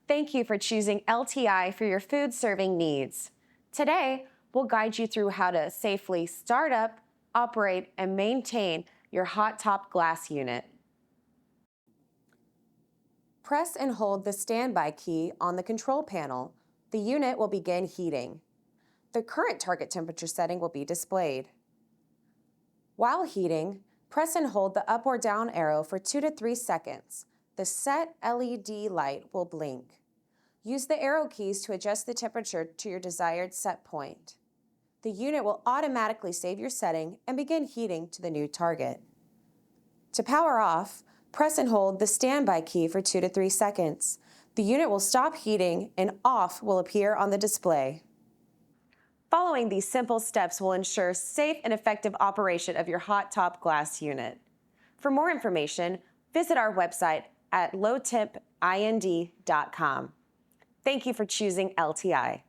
Thank you for choosing LTI for your food serving needs. Today, we'll guide you through how to safely start up, operate, and maintain your hot top glass unit. Press and hold the standby key on the control panel. The unit will begin heating. The current target temperature setting will be displayed. While heating, press and hold the up or down arrow for 2 to 3 seconds. The set LED light will blink. Use the arrow keys to adjust the temperature to your desired set point. The unit will automatically save your setting and begin heating to the new target. To power off, press and hold the standby key for 2 to 3 seconds. The unit will stop heating and off will appear on the display. Following these simple steps will ensure safe and effective operation of your hot top glass unit. For more information, visit our website at lowtempind.com. Thank you for choosing LTI.